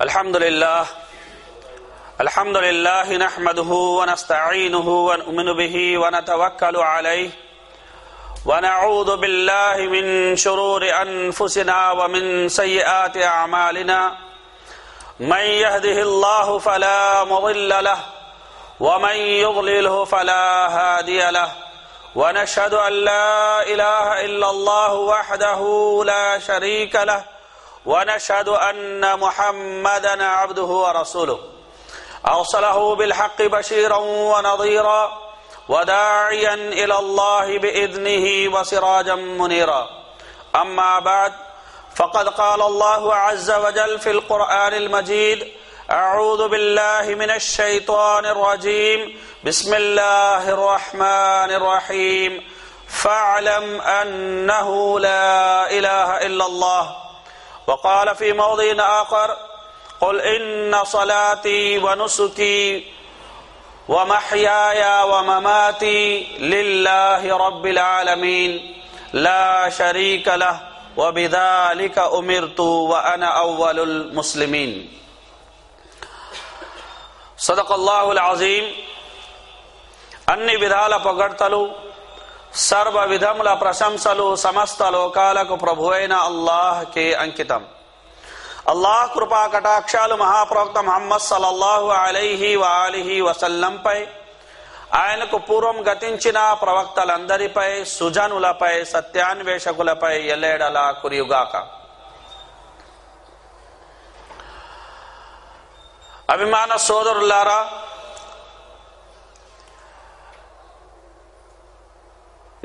अल्हम्दुलिल्लाह नहमदुहु व नस्तईनुहु व नु'मिनु बिही व नतवक्कलु अलैहि व नऊज़ु बिल्लाहि मिन शुरूरि अनफुसिना व मिन सय्यिआति अअमालिना मन यहदिहिल्लाहु फला मुदिल्ल लहु व मन युद्लिलहु फला हादिय लहु व नशहदु अन ला इलाहा इल्लल्लाहु वहदहु ला शरीक लहु ونشهد أن محمدا عبده ورسوله أرسله بالحق بشيرا ونظيرا وداعيا إلى الله بإذنه وسراجا منيرا أما بعد فقد قال الله عز وجل في القرآن المجيد أعوذ بالله من الشيطان الرجيم بسم الله الرحمن الرحيم فاعلم أنه لا إله إلا الله وقال في موضع آخر قل إن صلاتي ونسكي ومحياي ومماتي لله رب العالمين لا شريك له وبذلك أمرت وأنا أول المسلمين صدق الله العظيم అన్ని విధాల పొగడ్తలు సర్వ విధముల ప్రశంసలు సమస్త లోకాలకు ప్రభువైన అల్లాహ్కే అంకితం. అల్లాహ్ కృపా కటాక్షాలు మహాప్రవక్త ముహమ్మద్ సల్లల్లాహు అలైహి వఆలిహి వసల్లంపై, ఆయనకు పూర్వం గతించిన ప్రవక్తలందరిపై, సుజనులపై, సత్యాన్వేషకులపై ఎల్లేడలా కురియుగాక. అభిమాన సోదరులారా,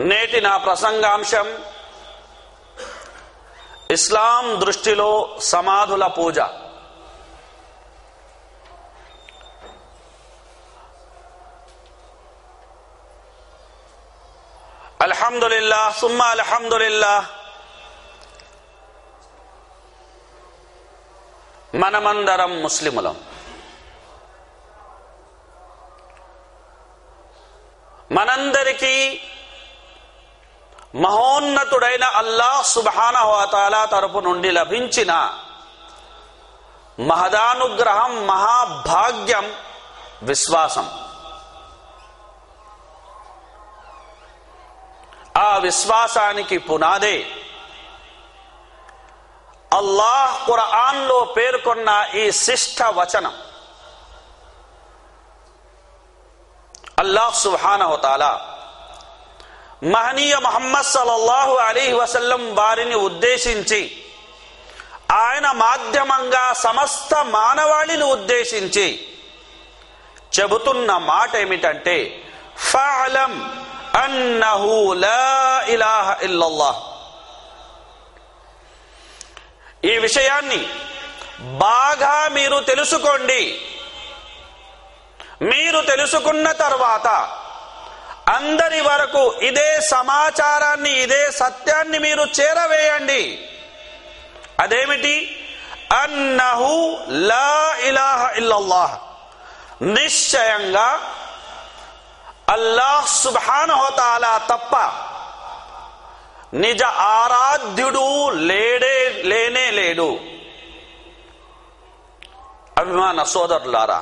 నేటి నా ప్రసంగాంశం ఇస్లాం దృష్టిలో సమాధుల పూజ. అల్హమ్దులిల్లాహ్ సుమ్మా అల్హమ్దులిల్లాహ్, మనమందరం ముస్లిములం. మనందరికీ మహోన్నతుడైన అల్లాహ్ సుబ్హానహు వ తఆలా తరపు నుండి లభించిన మహదానుగ్రహం, మహాభాగ్యం విశ్వాసం. ఆ విశ్వాసానికి పునాదే అల్లాహ్ ఖురాన్లో పేర్కొన్న ఈ శిష్ట వచనం. అల్లాహ్ సుబ్హానహు వ తఆలా మహనీయ ముహమ్మద్ సల్లల్లాహు అలైహి వసల్లం వారిని ఉద్దేశించి, ఆయన మాధ్యమంగా సమస్త మానవాళిని ఉద్దేశించి చెబుతున్న మాట ఏమిటంటే, ఫఅలం అన్నహు లా ఇలాహ ఇల్లల్లాహ్. ఈ విషయాన్ని బాగా మీరు తెలుసుకోండి. మీరు తెలుసుకున్న తర్వాత అందరి వరకు ఇదే సమాచారాన్ని, ఇదే సత్యాన్ని మీరు చేరవేయండి. అదేమిటి? అన్నహు లా ఇలాహ ఇల్లల్లాహ్, నిశ్చయంగా అల్లాహ్ సుబ్హానహు వ తఆలా తప్ప నిజ ఆరాధ్యుడు లేనే లేడు. అభిమాన సోదరులారా,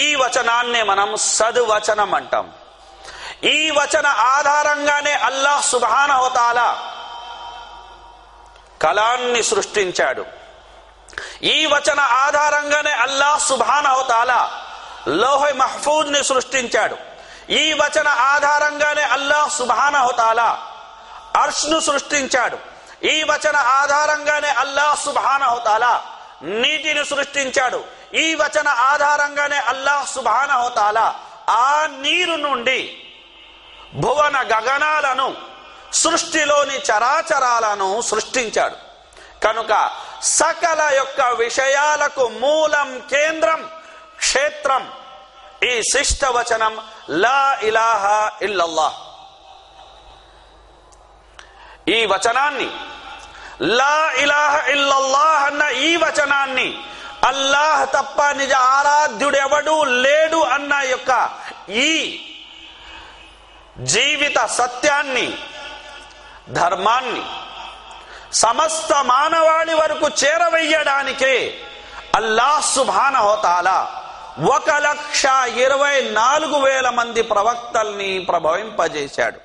ఈ వచనాన్నే మనం సద్వచనం అంటాం. ఈ వచన ఆధారంగానే అల్లాహ్ సుబ్హానహు వ తఆలా కలాన్ని సృష్టించాడు. ఈ వచన ఆధారంగానే అల్లాహ్ సుబ్హానహు వ తఆలా లౌహ్ మహ్ఫూజ్ ని సృష్టించాడు. ఈ వచన ఆధారంగానే అల్లాహ్ సుబ్హానహు వ తఆలా అర్ష్ ను సృష్టించాడు. ఈ వచన ఆధారంగానే అల్లాహ్ సుబ్హానహు వ తఆలా నీటిని సృష్టించాడు. ఈ వచన ఆధారంగానే అల్లాహ్ సుబ్హానహు వ తఆలా ఆ నీరు నుండి భువన గగనాలను, సృష్టిలోని చరాచరాలను సృష్టించాడు. కనుక సకల యొక్క విషయాలకు మూలం, కేంద్రం, క్షేత్రం ఈ శిష్ట వచనం లా ఇలాహ ఇల్లల్లాహ్. ఈ వచనాన్ని, లా ఇలాహ ఇల్లల్లాహ్ అన్న ఈ వచనాన్ని, అల్లాహ్ తప్ప నిజ ఆరాధ్యుడెవడూ లేడు అన్న యొక్క ఈ జీవిత సత్యాన్ని, ధర్మాన్ని సమస్త మానవాళి వరకు చేరవేయడానికే అల్లాహ్ సుబ్హానహు వ తఆలా 1,24,000 మంది ప్రవక్తల్ని ప్రభవింపజేశాడు.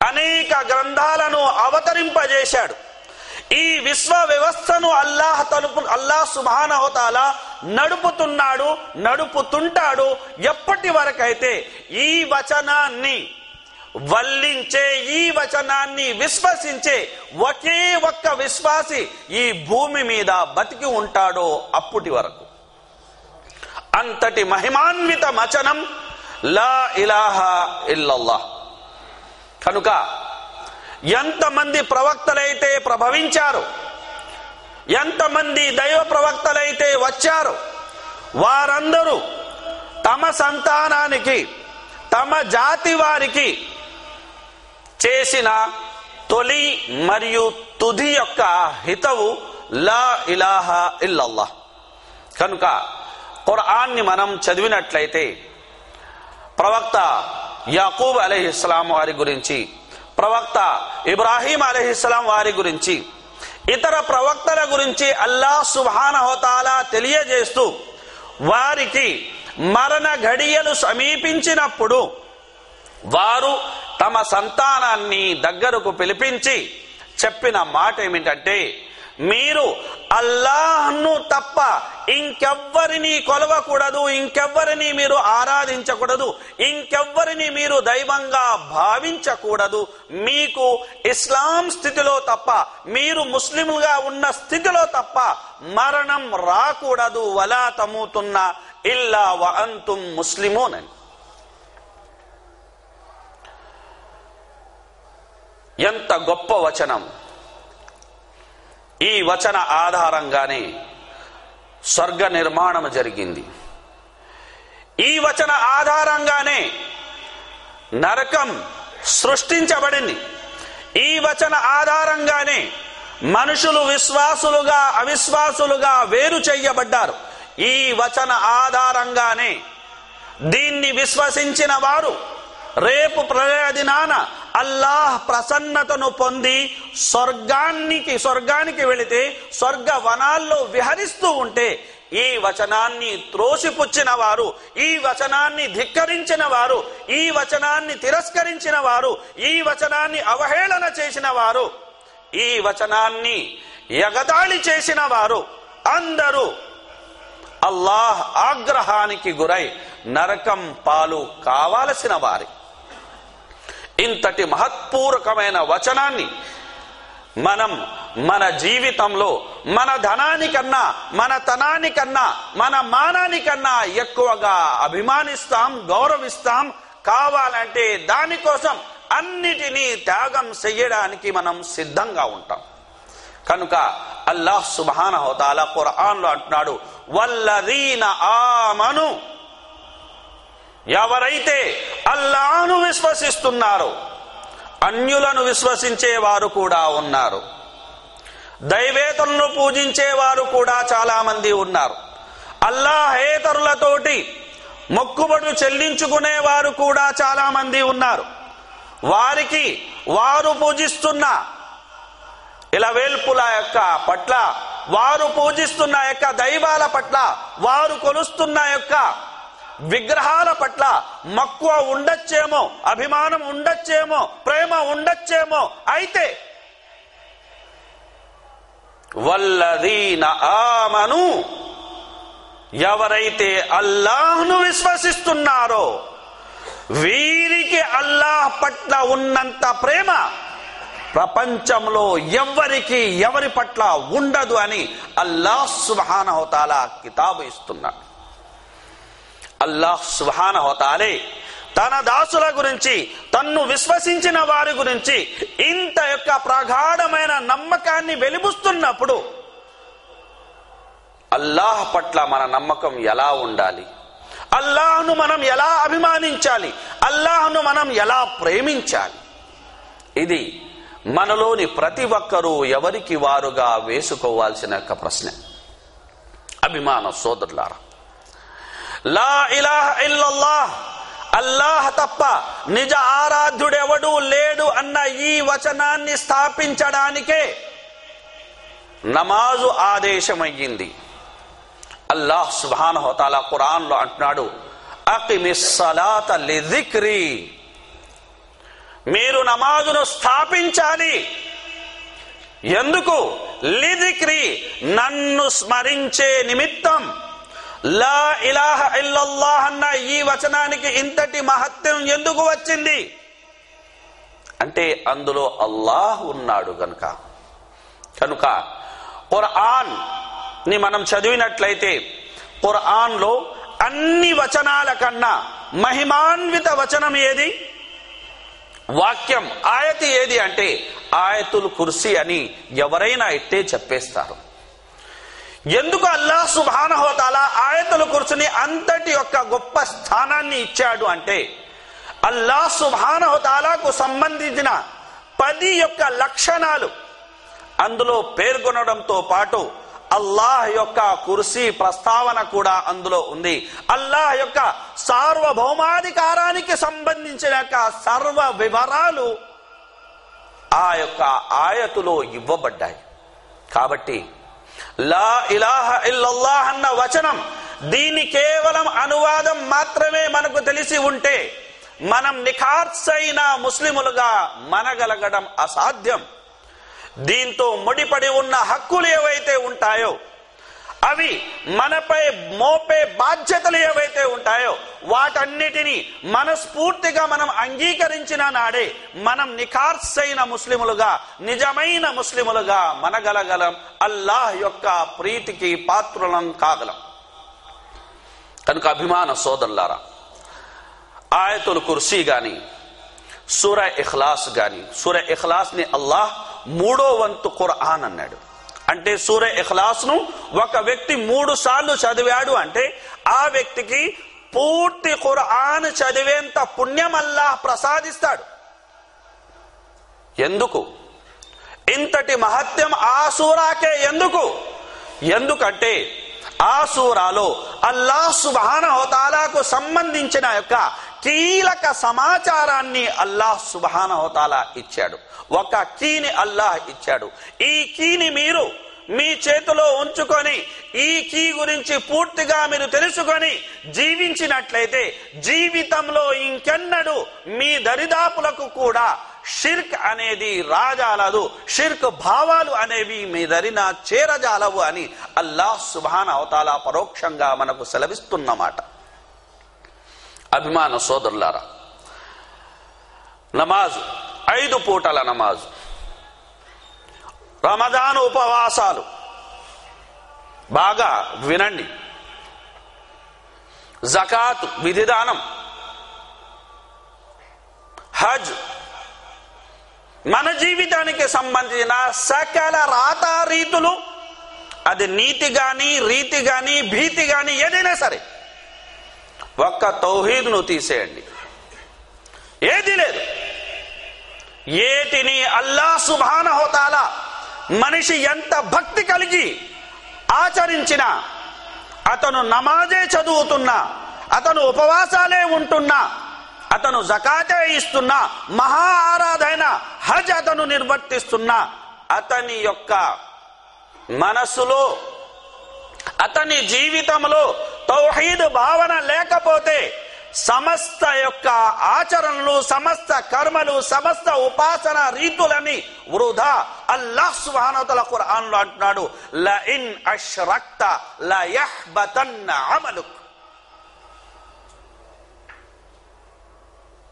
అనేక గ్రంథాలను అవతరింపజేశాడు. ఈ విశ్వ వ్యవస్థను అల్లాహ్ సుబ్హానహు వ తఆలా నడుపుతుంటాడు. ఎప్పటి వరకైతే ఈ వచనాన్ని వల్లించే, ఈ వచనాన్ని విశ్వసించే ఒకే ఒక్క విశ్వాసి ఈ భూమి మీద బతికి ఉంటాడో అప్పటి వరకు. అంతటి మహిమాన్విత వచనం లా ఇలాహా ఇల్లల్లాహ్. కనుక ఎంతమంది ప్రవక్తలైతే ప్రభవించారు, ఎంతమంది దైవ ప్రవక్తలైతే వచ్చారు, వారందరూ తమ సంతానానికి, తమ జాతి వారికి చేసిన తొలి మరియు తుది యొక్క హితవు లా ఇలాహా ఇల్లల్లాహ్. కనుక ఖురాన్ని మనం చదివినట్లయితే ప్రవక్త యాకూబ్ అలైహిస్సలాం వారి గురించి, ప్రవక్త ఇబ్రాహీం అలైహిస్సలాం వారి గురించి, ఇతర ప్రవక్తల గురించి అల్లాహ్ సుబ్హానహు వ తఆలా తెలియజేస్తూ వారికి మరణ ఘడియలు సమీపించినప్పుడు వారు తమ సంతానాన్ని దగ్గరకు పిలిపించి చెప్పిన మాట ఏమిటంటే, మీరు అల్లాహ్ను తప్ప ఇంకెవ్వరిని కొలవకూడదు, ఇంకెవ్వరిని మీరు ఆరాధించకూడదు, ఇంకెవ్వరిని మీరు దైవంగా భావించకూడదు. మీకు ఇస్లాం స్థితిలో తప్ప, మీరు ముస్లింలుగా ఉన్న స్థితిలో తప్ప మరణం రాకూడదు. వలా తమూతున్న ఇల్లా వ అంతుం ముస్లిమూన్ అని. ఎంత గొప్ప వచనం! ఈ వచన ఆధారంగానే స్వర్గ నిర్మాణం జరిగింది. ఈ వచన ఆధారంగానే నరకం సృష్టించబడింది. ఈ వచన ఆధారంగానే మనుషులు విశ్వాసులుగా అవిశ్వాసులుగా వేరు చేయబడ్డారు. ఈ వచన ఆధారంగానే దీన్ని విశ్వసించిన వారు రేపు ప్రళయ దినాన అల్లాహ్ ప్రసన్నతను పొంది స్వర్గానికి వెళితే స్వర్గ వనాల్లో విహరిస్తూ ఉంటే ఈ వచనాన్ని త్రోసిపుచ్చిన వారు, ఈ వచనాన్ని ధిక్కరించిన వారు, ఈ వచనాన్ని తిరస్కరించిన వారు, ఈ వచనాన్ని అవహేళన చేసిన వారు, ఈ వచనాన్ని ఎగతాళి చేసిన వారు అందరూ అల్లాహ్ ఆగ్రహానికి గురై నరకం పాలు కావాల్సిన వారి. ఇంతటి మహత్పూర్వకమైన వచనాన్ని మనం మన జీవితంలో మన ధనానికన్నా, మన తనానికన్నా, మన మానానికన్నా ఎక్కువగా అభిమానిస్తాం, గౌరవిస్తాం. కావాలంటే దానికోసం అన్నిటినీ త్యాగం చెయ్యడానికి మనం సిద్ధంగా ఉంటాం. కనుక అల్లాహ్ సుబ్హానహు వ తఆలా ఖురాన్లో అంటున్నాడు, వల్లదీన ఆమను, ఎవరైతే అల్లాహ్ను విశ్వసిస్తున్నారో అన్యులను విశ్వసించే వారు కూడా ఉన్నారు, దైవేతరులను పూజించే వారు కూడా చాలా మంది ఉన్నారు, అల్లాహేతరులతోటి మొక్కుబడులు చెల్లించుకునే వారు కూడా చాలా మంది ఉన్నారు. వారికి వారు పూజిస్తున్న ఇలవేల్పుల యొక్క పట్ల, వారు పూజిస్తున్న యొక్క దైవాల పట్ల, వారు కొలుస్తున్న యొక్క విగ్రహాల పట్ల మక్కువ ఉండొచ్చేమో, అభిమానం ఉండొచ్చేమో, ప్రేమ ఉండొచ్చేమో. అయితే వల్లదీన ఆమను, ఎవరైతే అల్లాహ్ను విశ్వసిస్తున్నారో వీరికి అల్లాహ్ పట్ల ఉన్నంత ప్రేమ ప్రపంచంలో ఎవ్వరికి ఎవరి పట్ల ఉండదు అని అల్లాహ్ సుబ్హానహు వ తఆలా కితాబు ఇస్తున్నాడు. అల్లాహ్ సుబ్హానహు వ తఆలా తన దాసుల గురించి, తన్ను విశ్వసించిన వారి గురించి ఇంత యొక్క ప్రగాఢమైన నమ్మకాన్ని వెలిబుస్తున్నప్పుడు అల్లాహ్ పట్ల మన నమ్మకం ఎలా ఉండాలి, అల్లాహ్ను మనం ఎలా అభిమానించాలి, అల్లాహ్ను మనం ఎలా ప్రేమించాలి, ఇది మనలోని ప్రతి ఒక్కరూ ఎవరికి వారుగా వేసుకోవాల్సిన యొక్క ప్రశ్న. అభిమాన సోదరులారా, లా ఇలాహ ఇల్లల్లాహ్, అల్లాహ్ తప్ప నిజ ఆరాధ్యుడెవడూ లేడు అన్న ఈ వచనాన్ని స్థాపించడానికే నమాజు ఆదేశమయ్యింది. అల్లాహ్ సుబ్హానహు వ తఆలా ఖురాన్లో అంటున్నాడు, అకిమిస్ సలాత లిజిక్రి, మీరు నమాజును స్థాపించాలి. ఎందుకు? లిజిక్రి, నన్ను స్మరించే నిమిత్తం. లా ఇలాహ ఇల్లల్లాహ్ అన్న ఈ వచనానికి ఇంతటి మహత్యం ఎందుకు వచ్చింది అంటే అందులో అల్లాహ్ ఉన్నాడు గనుక. కనుక ఖురాన్ ని మనం చదివినట్లయితే ఖురాన్ లో అన్ని వచనాల కన్నా మహిమాన్విత వచనం ఏది, వాక్యం, ఆయతి ఏది అంటే ఆయతుల్ కుర్సీ అని ఎవరైనా ఇట్టే చెప్పేస్తారు. ఎందుకు అల్లాహ్ సుబ్హానహు వ తఆలా ఆయతుల్ కుర్సీని అంతటి యొక్క గొప్ప స్థానాన్ని ఇచ్చాడు అంటే అల్లాహ్ సుబ్హానహు వ తఆలాకు సంబంధించిన 10 యొక్క లక్షణాలు అందులో పేర్కొనడంతో పాటు అల్లాహ్ యొక్క కుర్సీ ప్రస్తావన కూడా అందులో ఉంది. అల్లాహ్ యొక్క సార్వభౌమాధికారానికి సంబంధించిన సర్వ వివరాలు ఆ యొక్క ఆయతులో ఇవ్వబడ్డాయి. కాబట్టి లా ఇలాహ ఇల్లల్లాహ్ అన్న వచనం, దీని కేవలం అనువాదం మాత్రమే మనకు తెలిసి ఉంటే మనం నిఖార్సైన ముస్లిములుగా మనగలగడం అసాధ్యం. దీంతో ముడిపడి ఉన్న హక్కులు ఏవైతే ఉంటాయో, అవి మనపై మోపే బాధ్యతలు ఏవైతే ఉంటాయో వాటన్నిటినీ మనస్ఫూర్తిగా మనం అంగీకరించిన నాడే మనం నిఖార్సైన ముస్లిములుగా, నిజమైన ముస్లిములుగా మనగలగలం. అల్లాహ్ యొక్క ప్రీతికి పాత్రులం కాగలం. కనుక అభిమాన సోదరులారా, ఆయతుల్ కుర్సీ గాని, సూరా ఇఖ్లాస్ గాని, సూరా ఇఖ్లాస్ ని అల్లాహ్ 3వ వంతు ఖురాన్ అన్నాడు. అంటే సూరా ఇఖ్లాస్ ను ఒక వ్యక్తి 3 సార్లు చదివాడు అంటే ఆ వ్యక్తికి పూర్తి ఖురాన్ చదివేంత పుణ్యం అల్లాహ్ ప్రసాదిస్తాడు. ఎందుకు ఇంతటి మహత్యం ఆ సూరాకే? ఎందుకంటే ఆ సూరాలో అల్లాహ్ సుబ్హానహు వ తఆలాకు సంబంధించిన యొక్క కీలక సమాచారాన్ని అల్లాహ్ సుబ్హానహు వ తఆలా ఇచ్చాడు. ఒక కీని అల్లాహ్ ఇచ్చాడు. ఈ కీని మీరు మీ చేతిలో ఉంచుకొని ఈ కీ గురించి పూర్తిగా మీరు తెలుసుకొని జీవించినట్లయితే జీవితంలో ఇంకెన్నడూ మీ దరిదాపులకు కూడా షిర్క్ అనేది రాజాలదు, షిర్క్ భావాలు అనేవి మీ దరిన చేరజాలవు అని అల్లాహ్ సుబ్హానహు వ తఆలా పరోక్షంగా మనకు సెలవిస్తున్నమాట. అభిమాన సోదరులారా, నమాజు 5 పూటల నమాజు, రమజాన్ ఉపవాసాలు బాగా వినండి, జకాత్ విధిదానం, హజ్, మన జీవితానికి సంబంధించిన సకల రాతారీతులు, అది నీతి గాని, రీతి గాని, భీతి గాని ఏదైనా సరే ఒక్క తౌహీద్ను తీసేయండి, ఏది లేదు. ఏటిని అల్లాహ్ సుబ్హానహు వ తఆలా మనిషి ఎంత భక్తి కలిగి ఆచరించినా, అతను నమాజే చదువుతున్నా, అతను ఉపవాసాలే ఉంటున్నా, అతను జకాతే ఇస్తున్నా, మహా ఆరాధన హజ్ అతను నిర్వర్తిస్తున్నా, అతని యొక్క మనసులో, అతని జీవితంలో తౌహీద్ భావన లేకపోతే సమస్త యొక్క ఆచరణలు, సమస్త కర్మలు, సమస్త ఉపాసన రీతులని వృధా. అల్లాహ్ సుబ్హానహు వ తఆలా ఖురాన్ లో అంటున్నాడు, లా ఇన్ అష్రక్త లా యహ్బతన్న అమలుక్.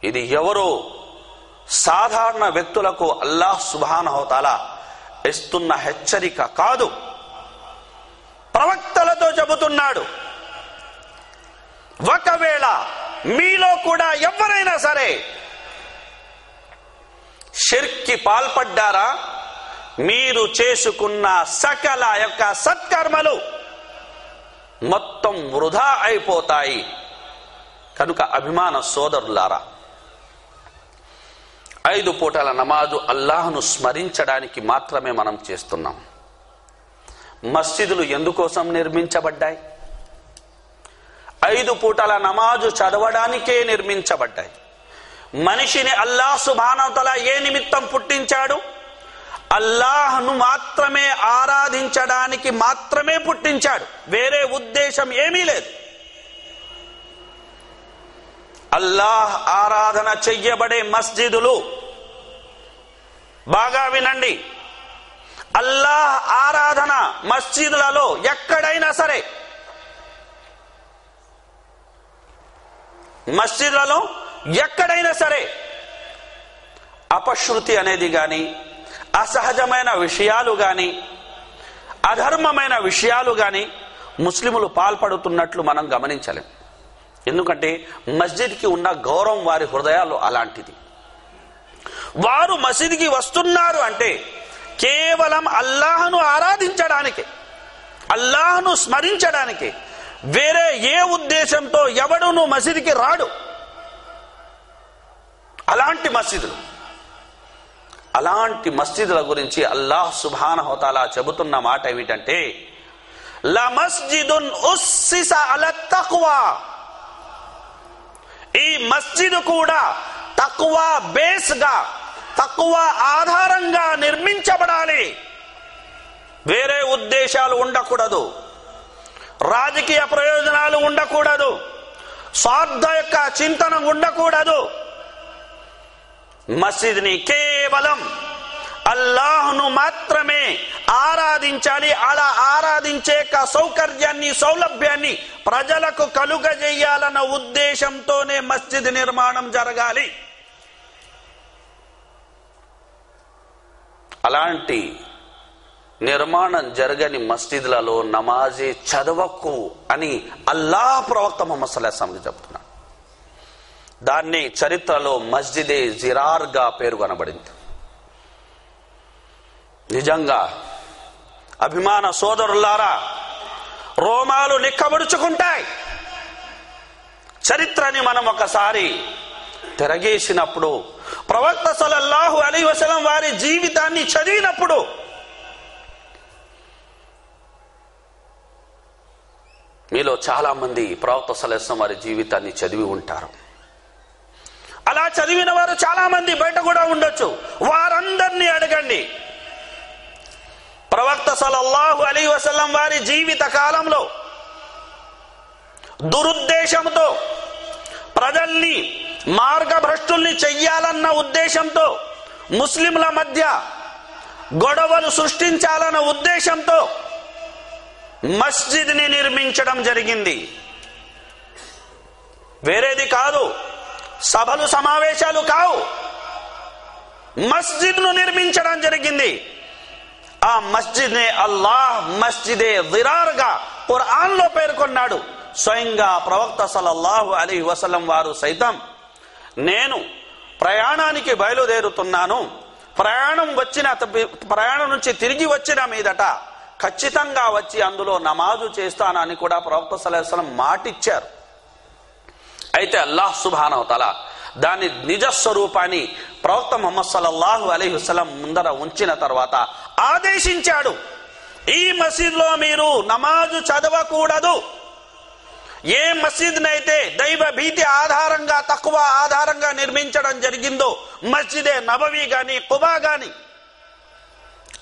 ఇది ఎవరో సాధారణ వ్యక్తులకు అల్లాహ్ సుబ్హానహు వ తఆలా ఇస్తున్న హెచ్చరిక కాదు, ప్రవక్తలతో చెబుతున్నాడు. ఒకవేళ మీలో కూడా ఎవరైనా సరే షిర్క్కి పాల్పడ్డారా, మీరు చేసుకున్న సకల యొక్క సత్కర్మలు మొత్తం వృధా అయిపోతాయి. కనుక అభిమాన సోదరులారా, 5 పూటల నమాజు అల్లాహ్ను స్మరించడానికి మాత్రమే మనం చేస్తున్నాం. మస్జిదులు ఎందుకోసం నిర్మించబడ్డాయి? 5 పూటల నమాజు చదవడానికే నిర్మించబడ్డాయి. మనిషిని అల్లాహ్ సుబ్హానహు వ తఆలా ఏ నిమిత్తం పుట్టించాడు? అల్లాహ్ను మాత్రమే ఆరాధించడానికి మాత్రమే పుట్టించాడు, వేరే ఉద్దేశం ఏమీ లేదు. అల్లాహ్ ఆరాధన చెయ్యబడే మస్జిదులు, బాగా వినండి, అల్లాహ్ ఆరాధన మస్జిదులలో ఎక్కడైనా సరే, మస్జిదులలో ఎక్కడైనా సరే అపశృతి అనేది గాని, అసహజమైన విషయాలు గాని, అధర్మమైన విషయాలు గాని ముస్లిములు పాల్పడుతున్నట్లు మనం గమనించలేం. ఎందుకంటే మస్జిద్కి ఉన్న గౌరవం వారి హృదయాల్లో అలాంటిది. వారు మసీదుకి వస్తున్నారు అంటే కేవలం అల్లాహ్ను ఆరాధించడానికి, అల్లాహ్ను స్మరించడానికి, వేరే ఏ ఉద్దేశంతో ఎవడును మసీదుకి రాడు. అలాంటి మస్జిదుల గురించి అల్లాహ్ సుబ్హానహు వ తఆలా చెబుతున్న మాట ఏమిటంటే, లమస్జిదున్ ఉస్సిస అలా తఖ్వా, ఈ మస్జిద్ కూడా తఖ్వా బేస్ గా, తఖ్వా ఆధారంగా నిర్మించబడాలి. వేరే ఉద్దేశాలు ఉండకూడదు, రాజకీయ ప్రయోజనాలు ఉండకూడదు, స్వార్థ యొక్క చింతన ఉండకూడదు. మస్జిద్ని కేవలం అల్లాహ్ను మాత్రమే ఆరాధించాలి. అలా ఆరాధించే సౌకర్యాన్ని, సౌలభ్యాన్ని ప్రజలకు కలుగజేయాలన్న ఉద్దేశంతోనే మస్జిద్ నిర్మాణం జరగాలి. అలాంటి నిర్మాణం జరగని మస్జిద్లలో నమాజే చదవకు అని అల్లాహ్ ప్రవక్త ముహమ్మద్ సల్లల్లాహు అలైహి వసల్లం చెప్తున్నాడు. దాన్ని చరిత్రలో మస్జిదే జిరార్ గా పేర్కొనబడింది. నిజంగా అభిమాన సోదరులారా, రోమాలు నిక్కబడుచుకుంటాయి. చరిత్రని మనం ఒకసారి తిరగేసినప్పుడు, ప్రవక్త సల్లల్లాహు అలైహి వసల్లం వారి జీవితాన్ని చదివినప్పుడు మీలో చాలా మంది ప్రవక్త సల్లల్లాహు అలైహి వసల్లం వారి జీవితాన్ని చదివి ఉంటారు. అలా చదివిన వారు చాలా మంది బయట కూడా ఉండొచ్చు. వారందరినీ అడగండి, ప్రవక్త సల్లల్లాహు అలైహి వసల్లం వారి జీవిత కాలంలో దురుద్దేశంతో ప్రజల్ని మార్గభ్రష్టుల్ని చెయ్యాలన్న ఉద్దేశంతో, ముస్లింల మధ్య గొడవలు సృష్టించాలన్న ఉద్దేశంతో మస్జిద్ని నిర్మించడం జరిగింది. వేరేది కాదు, సభలు సమావేశాలు కావు, మస్జిద్ను నిర్మించడం జరిగింది. ఆ మస్జిద్ నే అల్లాహ్ మస్జిదే జిరార్ గా ఖురాన్ లో పేర్కొన్నాడు. స్వయంగా ప్రవక్త సల్లల్లాహు అలైహి వసల్లం వారు సైతం, నేను ప్రయాణానికి బయలుదేరుతున్నాను, ప్రయాణం నుంచి తిరిగి వచ్చిన మీదట ఖచ్చితంగా వచ్చి అందులో నమాజు చేస్తానని కూడా ప్రవక్త సల్లల్లాహు అలైహి వసల్లం మాటిచ్చారు. అయితే అల్లాహ్ సుబ్హానహు వ తఆలా దాని నిజ స్వరూపాన్ని ప్రవక్త ముహమ్మద్ సల్లల్లాహు అలైహి వసల్లం ముందర ఉంచిన తర్వాత ఆదేశించాడు, ఈ మసీద్లో మీరు నమాజు చదవకూడదు. ఏ మసీద్నైతే దైవ భీతి ఆధారంగా, తఖ్వా ఆధారంగా నిర్మించడం జరిగిందో, మస్జిదే నబవీ గాని, ఖుబా గాని,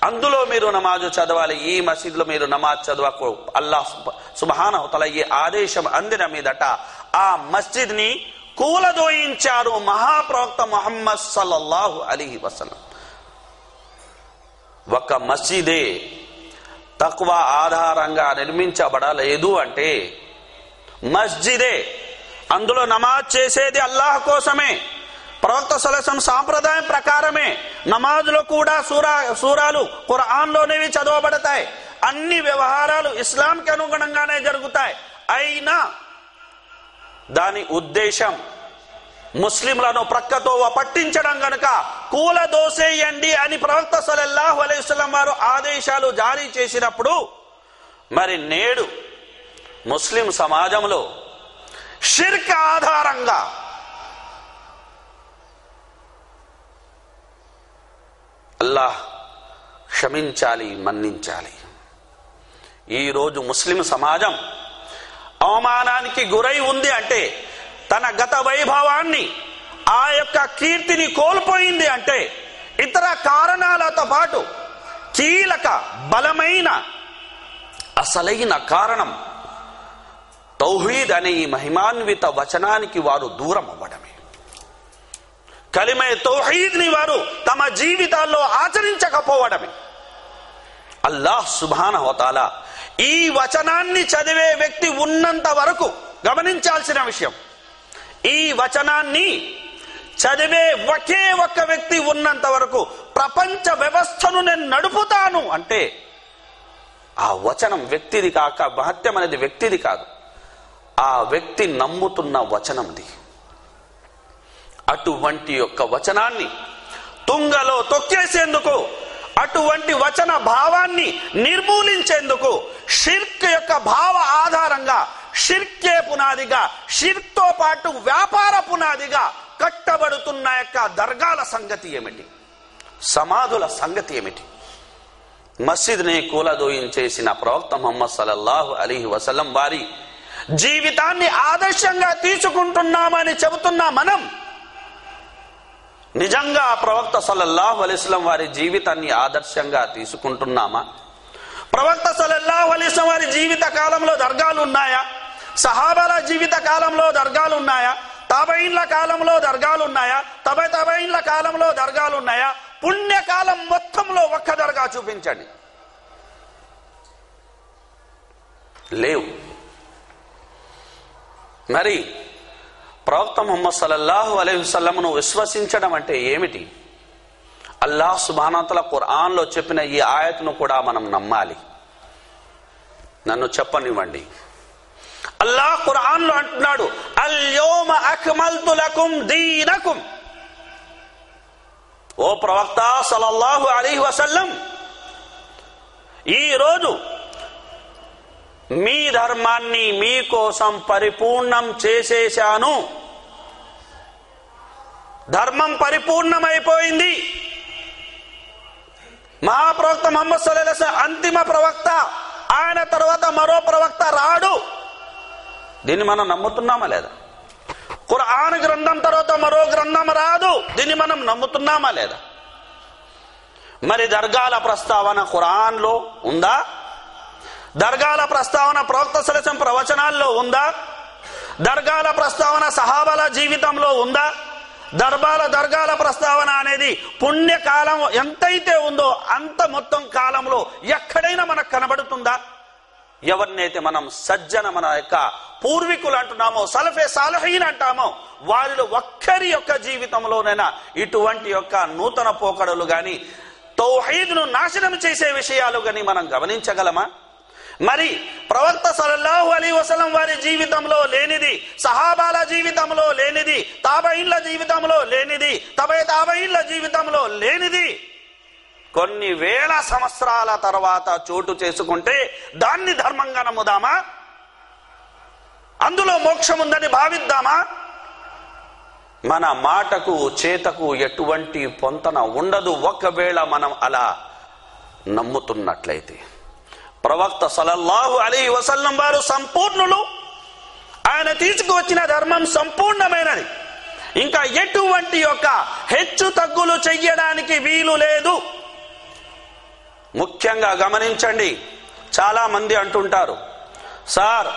అందులో మీరు నమాజు చదవాలి. ఈ మసీద్లో మీరు నమాజ్ చదవకు. అల్లాహ్ సుబ్హానహు వ తఆలా ఈ ఆదేశం అందిన మీదట ఆ మస్జిద్ ని కూలదోయించారు మహాప్రవక్త ముహమ్మద్ సల్లల్లాహు అలైహి వసల్లం. ఒక మస్జిదే తఖ్వా ఆధారంగా నిర్మించబడలేదు అంటే, మస్జిదే అందులో నమాజ్ చేసేది అల్లాహ్ కోసమే, ప్రవక్త సల్లల్లాహు అలైహి వసల్లం సాంప్రదాయం ప్రకారమే నమాజ్లో కూడా సూరాలు ఖురాన్లోనేవి చదవబడతాయి. అన్ని వ్యవహారాలు ఇస్లాంకి అనుగుణంగానే జరుగుతాయి. అయినా దాని ఉద్దేశం ముస్లింలను ప్రక్కతో పట్టించడం గనుక కూలదోసేయండి అని ప్రవక్త సల్లల్లాహు అలైహి వసల్లం వారు ఆదేశాలు జారీ చేసినప్పుడు, మరి నేడు ముస్లిం సమాజంలో షిర్క్ ఆధారంగా అల్లాహ్ క్షమించాలి, మన్నించాలి. ఈరోజు ముస్లిం సమాజం అవమానానికి గురై ఉంది అంటే, తన గత వైభవాన్ని, ఆ యొక్క కీర్తిని కోల్పోయింది అంటే, ఇతర కారణాలతో పాటు కీలక బలమైన అసలైన కారణం తౌహీద్ అనే ఈ మహిమాన్విత వచనానికి వారు దూరం అవ్వడమే. కలిమే తౌహీద్ ని వారు తమ జీవితాల్లో ఆచరించకపోవడమే. అల్లాహ్ సుబ్హానహు వ తఆలా ఈ వచనాన్ని చదివే వ్యక్తి ఉన్నంత వరకు గమనించాల్సిన విషయం, ఈ వచనాన్ని చదివే ఒకే ఒక్క వ్యక్తి ఉన్నంత వరకు ప్రపంచ వ్యవస్థను నేను నడుపుతాను అంటే ఆ వచనం వ్యక్తిది కాక, మహత్యం అనేది వ్యక్తిది కాదు, ఆ వ్యక్తి నమ్ముతున్న వచనంది. అటువంటి యొక్క వచనాన్ని తుంగలో తొక్కేసేందుకు, అటువంటి వచన భావాన్ని నిర్మూలించేందుకు షిర్క్ యొక్క భావ ఆధారంగా, షిర్కే పునాదిగా, షిర్క్తో పాటు వ్యాపార పునాదిగా కట్టబడుతున్న యొక్క దర్గాల సంగతి ఏమిటి, సమాధుల సంగతి ఏమిటి? మస్జిద్ ని కూలదోయించేసిన ప్రవక్త ముహమ్మద్ సల్లల్లాహు అలైహి వసల్లం వారి జీవితాన్ని ఆదర్శంగా తీసుకుంటున్నామని చెబుతున్న మనం నిజంగా ప్రవక్త సల్లల్లాహు అలైహి వసల్లం వారి జీవితాన్ని ఆదర్శంగా తీసుకుంటున్నామా? ప్రవక్త సల్లల్లాహు అలైహి వసల్లం వారి జీవిత కాలంలో దర్గాలు ఉన్నాయా? సహాబాల జీవిత కాలంలో దర్గాలు ఉన్నాయా? తాబঈన్ల కాలంలో దర్గాలు ఉన్నాయా? తబঈన్ల కాలంలో దర్గాలు ఉన్నాయా? పుణ్యకాలం మొత్తంలో ఒక్క దర్గా చూపించండి. లేవు. మరి ప్రవక్త ముహమ్మద్ సల్లల్లాహు అలైహి వసల్లంను విశ్వసించడం అంటే ఏమిటి? అల్లాహ్ సుబ్హానహు వ తఆలా ఖురాన్లో చెప్పిన ఈ ఆయత్ను కూడా మనం నమ్మాలి. నన్ను చెప్పనివ్వండి. అల్లాహ్ ఖురాన్లో అంటున్నాడు, అల్యౌమ అక్మల్తు లకుం దీనకుం. ఓ ప్రవక్త సల్లల్లాహు అలైహి వసల్లం, ఈ రోజు మీ ధర్మాన్ని మీకోసం పరిపూర్ణం చేసేశాను. ధర్మం పరిపూర్ణమైపోయింది. మహాప్రవక్త ముహమ్మద్ సల్లల్లాహు అలైహి వసల్లం అంతిమ ప్రవక్త. ఆయన తర్వాత మరో ప్రవక్త రాడు. దీన్ని మనం నమ్ముతున్నామా లేదా? ఖురాన్ గ్రంథం తర్వాత మరో గ్రంథం రాదు. దీన్ని మనం నమ్ముతున్నామా లేదా? మరి దర్గాల ప్రస్తావన ఖురాన్లో ఉందా? దర్గాల ప్రస్తావన ప్రవక్త సల్లల్లాహు అలైహి వసల్లం ప్రవచనాల్లో ఉందా? దర్గాల ప్రస్తావన సహాబాల జీవితంలో ఉందా? దర్గాల ప్రస్తావన అనేది పుణ్యకాలం ఎంతైతే ఉందో అంత మొత్తం కాలంలో ఎక్కడైనా మనకు కనబడుతుందా? ఎవరినైతే మనం సజ్జన, మన యొక్క పూర్వీకులు అంటున్నామో, సలఫే సాలహీన్ అంటామో, వారిలో ఒక్కరి యొక్క జీవితంలోనైనా ఇటువంటి యొక్క నూతన పోకడలు గాని, తౌహీద్ను నాశనం చేసే విషయాలు గాని మనం గమనించగలమా? మరి ప్రవక్త సల్లల్లాహు అలైహి వసల్లం వారి జీవితంలో లేనిది, సహాబాల జీవితంలో లేనిది, తాబঈన్ల జీవితంలో లేనిది, తాబঈన్ల జీవితంలో లేనిది కొన్ని వేల సంవత్సరాల తర్వాత చోటు చేసుకుంటే దాన్ని ధర్మంగా నమ్ముదామా? అందులో మోక్షం ఉందని భావిద్దామా? మన మాటకు చేతకు ఎటువంటి పొంతన ఉండదు ఒకవేళ మనం అలా నమ్ముతున్నట్లయితే. ప్రవక్త సల్లల్లాహు అలైహి వసల్లం వారు సంపూర్ణులు. ఆయన తీసుకువచ్చిన ధర్మం సంపూర్ణమైనది. ఇంకా ఎటువంటి యొక్క హెచ్చు తగ్గులు చెయ్యడానికి వీలు లేదు. ముఖ్యంగా గమనించండి, చాలా మంది అంటుంటారు, సార్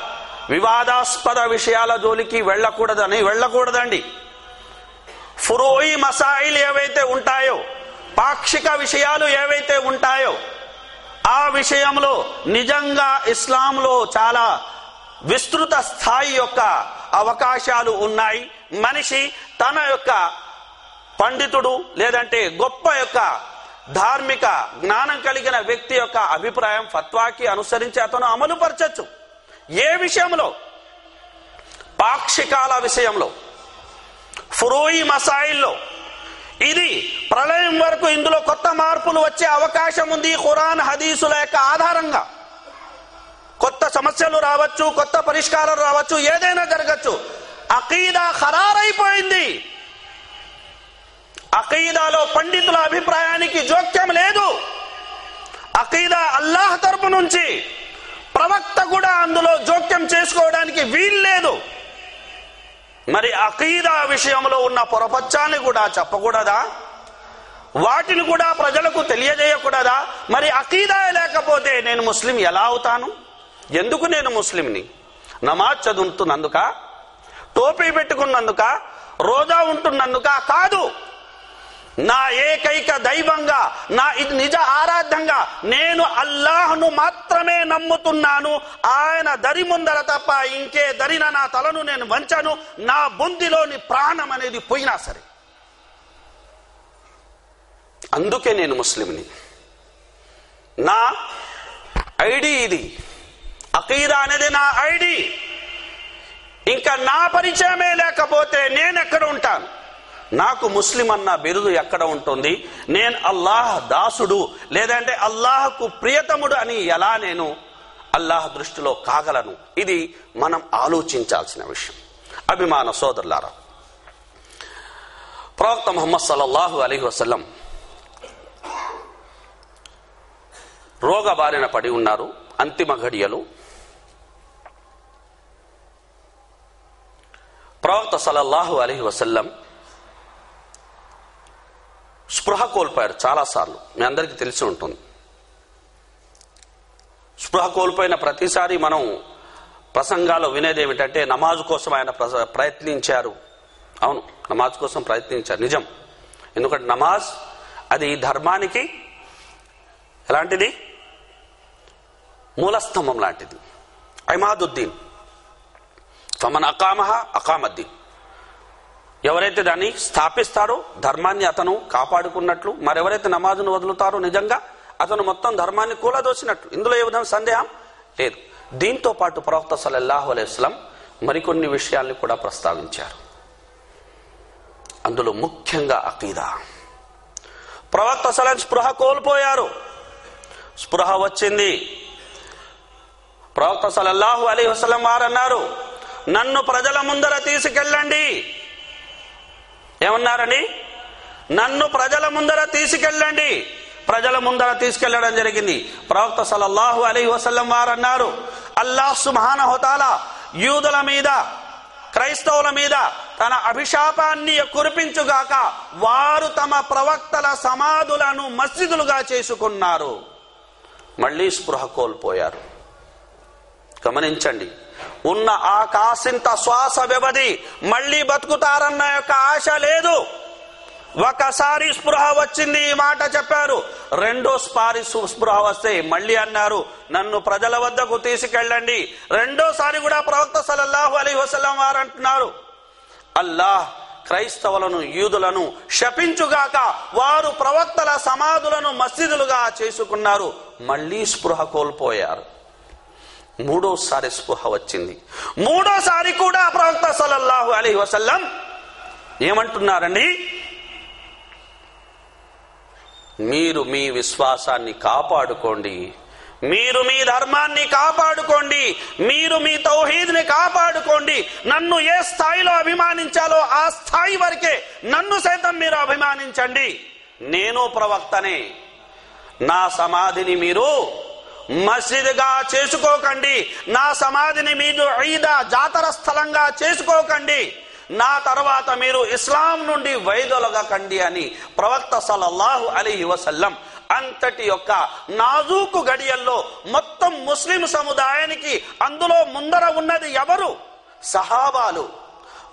వివాదాస్పద విషయాల జోలికి వెళ్ళకూడదండి. ఫురూయి మసాయిల్ ఏవైతే ఉంటాయో, పాక్షిక విషయాలు ఏవైతే ఉంటాయో, ఆ విషయంలో నిజంగా ఇస్లాంలో చాలా విస్తృత స్థాయి యొక్క అవకాశాలు ఉన్నాయి. మనిషి తన యొక్క పండితుడు లేదంటే గొప్ప యొక్క ధార్మిక జ్ఞానం కలిగిన వ్యక్తి యొక్క అభిప్రాయం, ఫత్వాకి అనుసరించి అతను అమలు పరచచ్చు. ఏ విషయంలో? పాక్షికాల విషయంలో, ఫురూయి మసాయిల్లో. ఇది ప్రళయం వరకు ఇందులో కొత్త మార్పులు వచ్చే అవకాశం ఉంది. ఖురాన్ హదీసుల యొక్క ఆధారంగా కొత్త సమస్యలు రావచ్చు, కొత్త పరిష్కారాలు రావచ్చు, ఏదైనా జరగచ్చు. అకీదా ఖరారైపోయింది. అకీదాలో పండితుల అభిప్రాయానికి జోక్యం లేదు. అకీదా అల్లాహ్ తరపు నుంచి, ప్రవక్త కూడా అందులో జోక్యం చేసుకోవడానికి వీల్లేదు. మరి అకీదా విషయంలో ఉన్న పొరపచ్చాన్ని కూడా చెప్పకూడదా? వాటిని కూడా ప్రజలకు తెలియజేయకూడదా? మరి అకీదా లేకపోతే నేను ముస్లిం ఎలా అవుతాను? ఎందుకు నేను ముస్లింని? నమాజ్ చదువుతున్నందుక, టోపీ పెట్టుకున్నందుక, రోజా ఉంటున్నందుక కాదు. నా ఏకైక దైవంగా, నా ఇది నిజ ఆరాధ్యంగా నేను అల్లాహ్ను మాత్రమే నమ్ముతున్నాను. ఆయన దరి ముందర తప్ప ఇంకే దరిన నా తలను నేను వంచను. నా బొందిలోని ప్రాణం అనేది పోయినా సరే. అందుకే నేను ముస్లింని. నా ఐడి ఇది, అకీదా అనేది నా ఐడి. ఇంకా నా పరిచయమే లేకపోతే నేను ఎక్కడ ఉంటాను? నాకు ముస్లిం అన్న బిరుదు ఎక్కడ ఉంటుంది? నేను అల్లాహ్ దాసుడు లేదంటే అల్లాహ్కు ప్రియతముడు అని ఎలా నేను అల్లాహ్ దృష్టిలో కాగలను? ఇది మనం ఆలోచించాల్సిన విషయం. అభిమాన సోదరులారా, ప్రవక్త ముహమ్మద్ సల్లల్లాహు అలైహి వసల్లం రోగ బారిన పడి ఉన్నారు. అంతిమ ఘడియలు. ప్రవక్త సల్లల్లాహు అలైహి వసల్లం స్పృహ కోల్పోయారు చాలాసార్లు. మీ అందరికీ తెలిసి ఉంటుంది. స్పృహ కోల్పోయిన ప్రతిసారి మనం ప్రసంగాలు వినేది ఏమిటంటే నమాజ్ కోసం ఆయన ప్రయత్నించారు. అవును, నమాజ్ కోసం ప్రయత్నించారు, నిజం. ఎందుకంటే నమాజ్ అది ధర్మానికి ఎలాంటిది? మూలస్తంభం లాంటిది. ఇమాదుద్దీన్, ఫమన్ అకామహ అకామద్దీన్. ఎవరైతే దాన్ని స్థాపిస్తాడో ధర్మాన్ని అతను కాపాడుకున్నట్లు, మరెవరైతే నమాజును వదులుతారో నిజంగా అతను మొత్తం ధర్మాన్ని కూలదోసినట్లు. ఇందులో ఏ విధంగా సందేహం లేదు. దీంతో పాటు ప్రవక్త సల్లల్లాహు అలైహి వసల్లం మరికొన్ని విషయాల్ని కూడా ప్రస్తావించారు. అందులో ముఖ్యంగా అకీదా. ప్రవక్త సల్లల్లాహు స్పృహ కోల్పోయారు. స్పృహ వచ్చింది. ప్రవక్త సల్లల్లాహు అలైహి వసల్లం వారు అన్నారు, నన్ను ప్రజల ముందర తీసుకెళ్ళండి. ఏమన్నారని? నన్ను ప్రజల ముందర తీసుకెళ్ళండి. ప్రజల ముందర తీసుకెళ్లడం జరిగింది. ప్రవక్త సల్లల్లాహు అలైహి వసల్లం వారు అన్నారు, అల్లాహ్ సుబ్హానహు వ తఆలా యూదుల మీద, క్రైస్తవుల మీద తన అభిశాపాన్ని కురిపించుగాక. వారు తమ ప్రవక్తల సమాధులను మస్జిదులుగా చేసుకున్నారు. మళ్లీ స్పృహ కోల్పోయారు. గమనించండి, ఉన్న ఆ కాసింత శ్వాస వ్యవధి మళ్లీ బతుకుతారన్న యొక్క ఆశ లేదు. ఒకసారి స్పృహ వచ్చింది, ఈ మాట చెప్పారు. రెండోసారి స్పృహ వస్తే మళ్లీ అన్నారు, నన్ను ప్రజల వద్దకు తీసుకెళ్ళండి. రెండోసారి కూడా ప్రవక్త సల్లల్లాహు అలైహి వసల్లం వారు అంటున్నారు, అల్లాహ్ క్రైస్తవులను, యూదులను శపించుగాక. వారు ప్రవక్తల సమాధులను మస్జిదులుగా చేసుకున్నారు. మళ్లీ స్పృహ కోల్పోయారు. మూడోసారి స్పృహ వచ్చింది. మూడోసారి కూడా ప్రవక్త సల్లల్లాహు అలైహి వసల్లం ఏమంటున్నారండి? మీరు మీ విశ్వాసాన్ని కాపాడుకోండి, మీరు మీ ధర్మాన్ని కాపాడుకోండి, మీరు మీ తౌహీద్ని కాపాడుకోండి. నన్ను ఏ స్థాయిలో అభిమానించాలో ఆ స్థాయి వరకే నన్ను సైతం మీరు అభిమానించండి. నేను ప్రవక్తనే. నా సమాధిని మీరు మస్జిద్గా చేసుకోకండి. నా సమాధిని మీరు ఈదా జాతర స్థలంగా చేసుకోకండి. నా తర్వాత మీరు ఇస్లాం నుండి వైదొలగకండి అని ప్రవక్త సల్లల్లాహు అలైహి వసల్లం అంతటి యొక్క నాజూకు గడియల్లో మొత్తం ముస్లిం సముదాయానికి, అందులో ముందర ఉన్నది ఎవరు? సహాబాలు.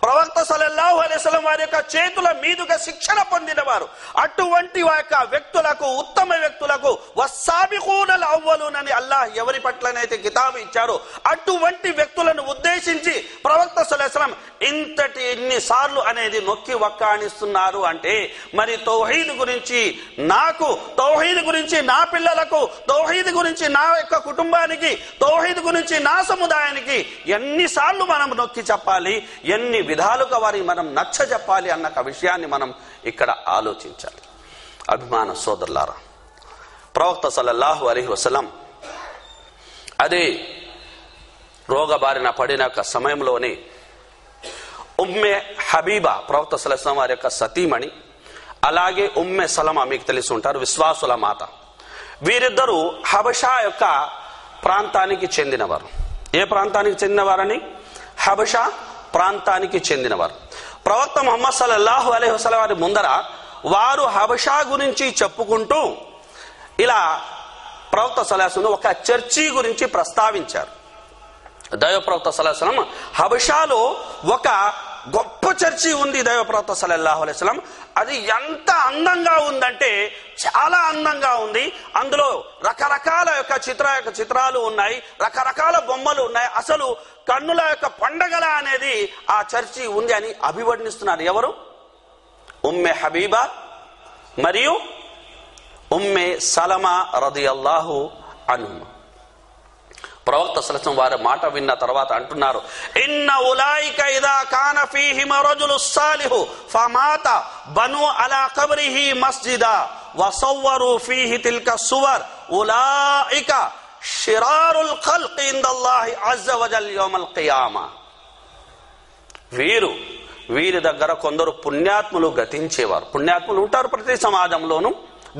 ప్రవక్త సల్లల్లాహు అలైహి వసల్లం వారి యొక్క చేతుల మీదుగా శిక్షణ పొందిన వారు. అటువంటి యొక్క వ్యక్తులకు, ఉత్తమ వ్యక్తులకు వస్సాబిఖూనల్ అవ్వలూన్ అని అల్లాహ్ ఎవరి పట్లనైతే కితాబు ఇచ్చారో అటువంటి వ్యక్తులను ఉద్దేశించి ప్రవక్త సల్లల్లాహు అలైహి వసల్లం ఇన్నిసార్లు అనేది నొక్కి వక్కాణిస్తున్నారు. అంటే మరి తౌహీద్ గురించి నాకు, తౌహీద్ గురించి నా పిల్లలకు, తౌహీద్ గురించి నా యొక్క కుటుంబానికి, తౌహీద్ గురించి నా సముదాయానికి ఎన్నిసార్లు మనం నొక్కి చెప్పాలి, ఎన్ని విధాలుగా వారి మనం నచ్చ చెప్పాలి అన్న విషయాన్ని మనం ఇక్కడ ఆలోచించాలి. అభిమాన సోదరులారా, ప్రవక్త సల్లల్లాహు అలైహి వసల్లం అదే రోగబారిన పడిన సమయంలోనే ఉమ్మె హబీబా ప్రవక్త సల్లల్లాహు అలైహి వసల్లం వారి యొక్క సతీమణి, అలాగే ఉమ్మె సలమా మీకు తెలిసి ఉంటారు, విశ్వాసుల మాత. వీరిద్దరూ హబషా యొక్క ప్రాంతానికి చెందినవారు. ఏ ప్రాంతానికి చెందినవారని? హబషా ప్రాంతానికి చెందినవారు. ప్రవక్త ముహమ్మద్ సల్లల్లాహు అలైహి వసల్లం వారి ముందర వారు హబషా గురించి చెప్పుకుంటూ ఇలా ప్రవక్త సల్లల్లాహు అలైహి వసల్లం ఒక చర్చి గురించి ప్రస్తావించారు. దైవ ప్రవక్త సల్లల్లాహు అలైహి వసల్లం హబషాలో ఒక గొప్ప చర్చి ఉంది. దైవ ప్రవక్త సల్లల్లాహు అలైహి వసల్లం అది ఎంత అందంగా ఉందంటే చాలా అందంగా ఉంది. అందులో రకరకాల చిత్రాలు ఉన్నాయి, రకరకాల బొమ్మలు ఉన్నాయి. అసలు కన్నుల యొక్క పండగల అనేది ఆ చర్చి ఉంది అని అభివర్ణిస్తున్నారు. ఎవరు? ఉమ్మే హబీబా మరియు ఉమ్మే సలమా రదియల్లాహు అన్హుమా. ప్రవక్త సల్లల్లాహు అలైహి వసల్లం వారి మాట విన్న తర్వాత అంటున్నారు, ఇన్న ఉలైక ఇదా కాన ఫీహిమ రజులు సాలిహు ఫమాత బను అలా కబ్రిహి మస్జిదా వసవ్వరు ఫీహి తిల్క సువర్ ఉలైక షిరారుల్ ఖల్qi ఇందల్లాహి అజ్జ వజల్ యౌమల్ ఖియామా. వీరి దగ్గర కొందరు పుణ్యాత్ములు గతించేవారు. పుణ్యాత్ములు ఉంటారు ప్రతి సమాజంలోనూ.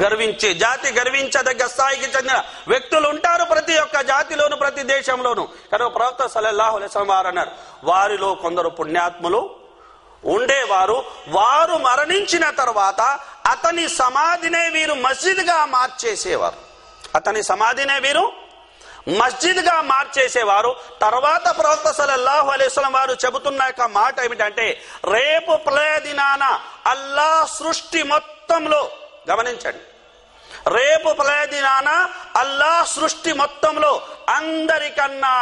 గర్వించదగ్గ స్థాయికి చెందిన వ్యక్తులు ఉంటారు ప్రతి ఒక్క జాతిలోను, ప్రతి దేశంలోను. కనుక ప్రవక్త సల్లల్లాహు అలైహి వసల్లం వారు అన్నారు, వారిలో కొందరు పుణ్యాత్ములు ఉండేవారు. వారు మరణించిన తర్వాత అతని సమాధినే వీరు మస్జిద్గా మార్చేసేవారు. తర్వాత ప్రవక్త సల్లల్లాహు అలైహి వసల్లం వారు చెబుతున్న యొక్క మాట ఏమిటంటే, రేపు ప్రళయ దినాన అల్లాహ్ సృష్టి మొత్తంలో, గమనించండి, రేపు ప్రళయ దినాన అల్లాహ్ సృష్టి మొత్తంలో అందరికన్నా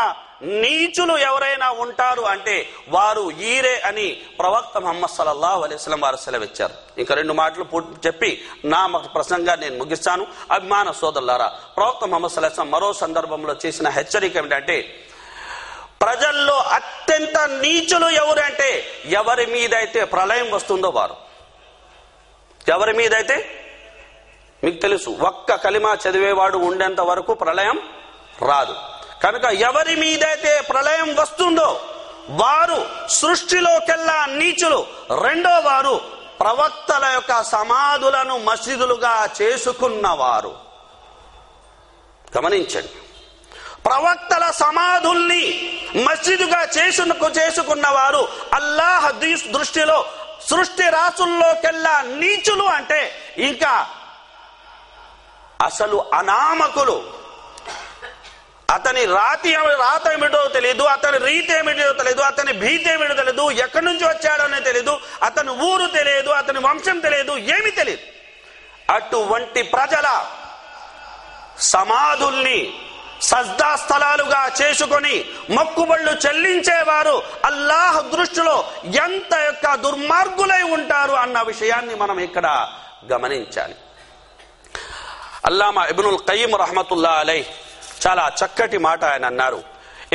నీచులు ఎవరైనా ఉంటారు అంటే వారు ఈరే అని ప్రవక్త ముహమ్మద్ సల్లల్లాహు అలైహి వసల్లం వారు సెలవిచ్చారు. ఇంకా 2 మాటలు చెప్పి నా ప్రసంగాన్ని నేను ముగిస్తాను. అభిమాన సోదరులారా, ప్రవక్త ముహమ్మద్ సల్లల్లాహు అలైహి వసల్లం మరో సందర్భంలో చేసిన హెచ్చరిక ఏమిటంటే, ప్రజల్లో అత్యంత నీచులు ఎవరు అంటే ఎవరి మీదైతే ప్రళయం వస్తుందో వారు. ఎవరి మీదైతే మీకు తెలుసు, ఒక్క కలిమా చదివేవాడు ఉండేంత వరకు ప్రళయం రాదు. కనుక ఎవరి మీదైతే ప్రళయం వస్తుందో వారు సృష్టిలోకెల్లా నీచులు. రెండో వారు ప్రవక్తల యొక్క సమాధులను మసీదులుగా చేసుకున్నవారు. గమనించండి, ప్రవక్తల సమాధుల్ని మసీదుగా చేసుకున్నవారు అల్లాహ్ దృష్టిలో సృష్టి రాసుల్లోకెల్లా నీచులు. అంటే ఇంకా అసలు అనామకులు. అతని రాత ఏమిటో తెలియదు, అతని రీతి ఏమిటో తెలియదు, అతని భీతి ఏమిటో తెలియదు, ఎక్కడి నుంచి వచ్చాడో తెలియదు, అతని ఊరు తెలియదు, అతని వంశం తెలియదు, ఏమీ తెలియదు. అటువంటి ప్రజల సమాధుల్ని సజ్దా స్థలాలుగా చేసుకొని మొక్కుబళ్ళు చెల్లించేవారు అల్లాహ్ దృష్టిలో ఎంత యొక్క దుర్మార్గులై ఉంటారు అన్న విషయాన్ని మనం ఇక్కడ గమనించాలి. అల్లామా ఇబ్నుల్ ఖయ్యిమ్ రహమతుల్లాహ్ అలైహ్ చాలా చక్కటి మాట ఆయన అన్నారు.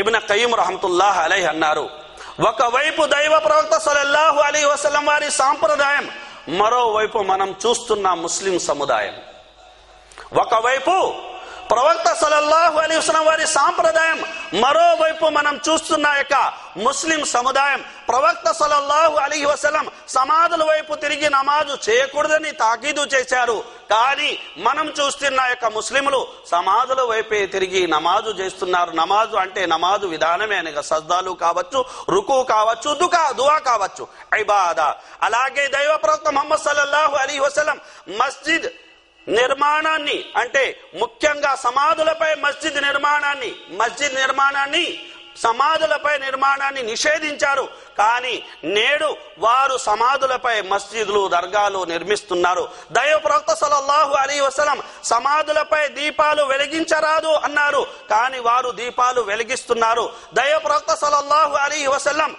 ఇబ్ను ఖయ్యిమ్ రహమతుల్లాహ్ అలైహ్ అన్నారు, ఒకవైపు దైవ ప్రవక్త సల్లల్లాహు అలైహి వసల్లం వారి సాంప్రదాయం, మరోవైపు మనం చూస్తున్న ముస్లిం సముదాయం. ఒకవైపు ప్రవక్త సల్లల్లాహు అలైహి వసల్లం వారి సాంప్రదాయం, మరోవైపు మనం చూస్తున్న యొక్క ముస్లిం సముదాయం. ప్రవక్త సల్లల్లాహు అలైహి వసల్లం సమాధుల వైపు తిరిగి నమాజు చేయకూడదని తాకీదు చేశారు. కానీ మనం చూస్తున్న యొక్క ముస్లింలు సమాధుల వైపే తిరిగి నమాజు చేస్తున్నారు. నమాజు అంటే నమాజు విధానమే అనగా సజ్దాలు కావచ్చు, రుకు కావచ్చు, దుఆ కావచ్చు, ఇబాదా. అలాగే దైవ ప్రవక్త ముహమ్మద్ సల్లల్లాహు అలైహి వసల్లం మస్జిద్ నిర్మాణాన్ని, అంటే ముఖ్యంగా సమాధులపై మస్జిద్ నిర్మాణాన్ని సమాధులపై నిర్మాణాన్ని నిషేధించారు. కానీ నేడు వారు సమాధులపై మస్జిద్లు, దర్గాలు నిర్మిస్తున్నారు. దైవ ప్రవక్త సల్లల్లాహు అలైహి వసల్లం సమాధులపై దీపాలు వెలిగించరాదు అన్నారు, కానీ వారు దీపాలు వెలిగిస్తున్నారు. దైవ ప్రవక్త సల్లల్లాహు అలైహి వసల్లం